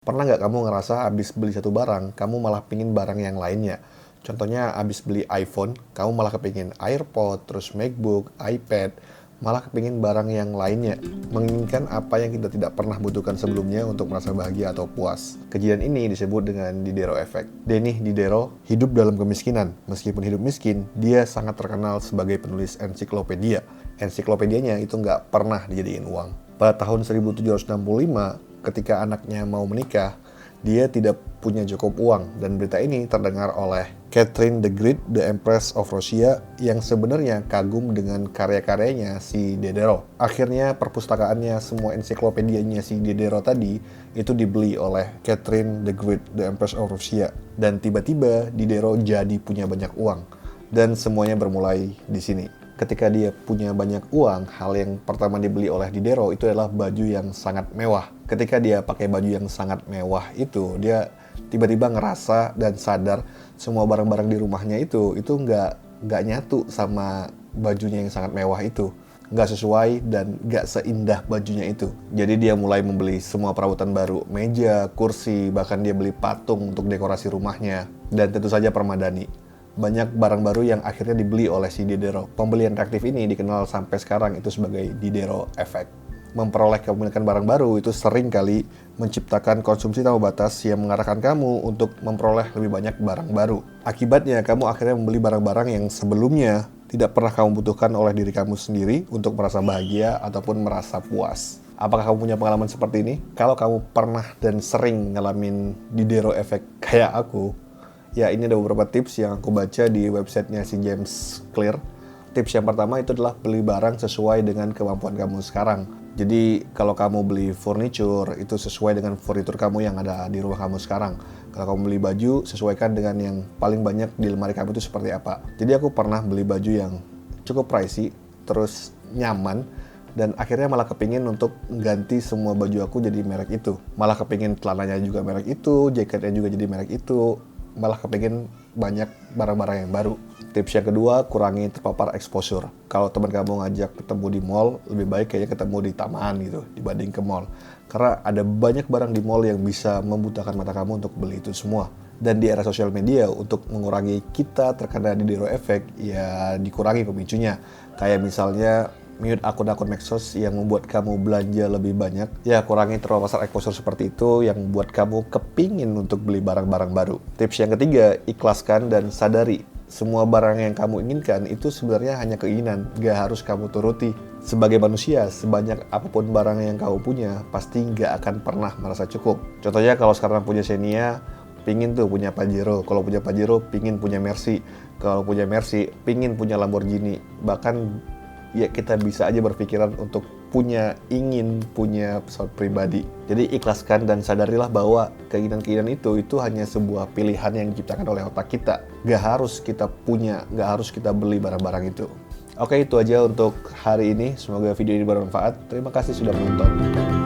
Pernah nggak kamu ngerasa habis beli satu barang, kamu malah pingin barang yang lainnya? Contohnya habis beli iPhone, kamu malah kepingin AirPod, terus MacBook, iPad, malah kepingin barang yang lainnya. Menginginkan apa yang kita tidak pernah butuhkan sebelumnya untuk merasa bahagia atau puas. Kejadian ini disebut dengan Diderot Effect. Denny Diderot hidup dalam kemiskinan. Meskipun hidup miskin, dia sangat terkenal sebagai penulis ensiklopedia. Ensiklopedianya itu nggak pernah dijadiin uang. Pada tahun 1765, ketika anaknya mau menikah, dia tidak punya cukup uang, dan berita ini terdengar oleh Catherine the Great, the Empress of Russia, yang sebenarnya kagum dengan karya-karyanya si Diderot. Akhirnya perpustakaannya, semua ensiklopedianya si Diderot tadi, itu dibeli oleh Catherine the Great, the Empress of Russia. Dan tiba-tiba Diderot jadi punya banyak uang, dan semuanya bermulai di sini. Ketika dia punya banyak uang, hal yang pertama dibeli oleh Diderot itu adalah baju yang sangat mewah. Ketika dia pakai baju yang sangat mewah itu, dia tiba-tiba ngerasa dan sadar semua barang-barang di rumahnya itu nggak nyatu sama bajunya yang sangat mewah itu. Nggak sesuai dan nggak seindah bajunya itu. Jadi dia mulai membeli semua perabotan baru, meja, kursi, bahkan dia beli patung untuk dekorasi rumahnya, dan tentu saja permadani. Banyak barang baru yang akhirnya dibeli oleh si Diderot. Pembelian reaktif ini dikenal sampai sekarang itu sebagai Diderot Effect. Memperoleh kepemilikan barang baru itu sering kali menciptakan konsumsi tanpa batas yang mengarahkan kamu untuk memperoleh lebih banyak barang baru. Akibatnya, kamu akhirnya membeli barang-barang yang sebelumnya tidak pernah kamu butuhkan oleh diri kamu sendiri untuk merasa bahagia ataupun merasa puas. Apakah kamu punya pengalaman seperti ini? Kalau kamu pernah dan sering ngalamin Diderot Effect kayak aku, ya, ini ada beberapa tips yang aku baca di websitenya si James Clear. Tips yang pertama itu adalah beli barang sesuai dengan kemampuan kamu sekarang. Jadi kalau kamu beli furniture, itu sesuai dengan furniture kamu yang ada di rumah kamu sekarang. Kalau kamu beli baju, sesuaikan dengan yang paling banyak di lemari kamu itu seperti apa. Jadi aku pernah beli baju yang cukup pricey, terus nyaman, dan akhirnya malah kepingin untuk ganti semua baju aku jadi merek itu. Malah kepingin celananya juga merek itu, jaketnya juga jadi merek itu, malah kepingin banyak barang-barang yang baru. Tips yang kedua, kurangi terpapar exposure. Kalau teman kamu ngajak ketemu di mall, lebih baik kayaknya ketemu di taman gitu dibanding ke mall. Karena ada banyak barang di mall yang bisa membutakan mata kamu untuk beli itu semua. Dan di era sosial media, untuk mengurangi kita terkena Diderot Effect, ya dikurangi pemicunya. Kayak misalnya mute akun-akun medsos yang membuat kamu belanja lebih banyak. Ya, kurangi terpapar exposure seperti itu yang membuat kamu kepingin untuk beli barang-barang baru. Tips yang ketiga, ikhlaskan dan sadari semua barang yang kamu inginkan itu sebenarnya hanya keinginan, gak harus kamu turuti. Sebagai manusia, sebanyak apapun barang yang kamu punya, pasti gak akan pernah merasa cukup. Contohnya kalau sekarang punya Xenia, pingin tuh punya Pajero. Kalau punya Pajero, pingin punya Mercy. Kalau punya Mercy, pingin punya Lamborghini. Bahkan ya kita bisa aja berpikiran untuk ingin punya pesawat pribadi. Jadi ikhlaskan dan sadarilah bahwa keinginan-keinginan itu hanya sebuah pilihan yang diciptakan oleh otak kita. Gak harus kita punya, gak harus kita beli barang-barang itu. Oke, itu aja untuk hari ini. Semoga video ini bermanfaat. Terima kasih sudah menonton.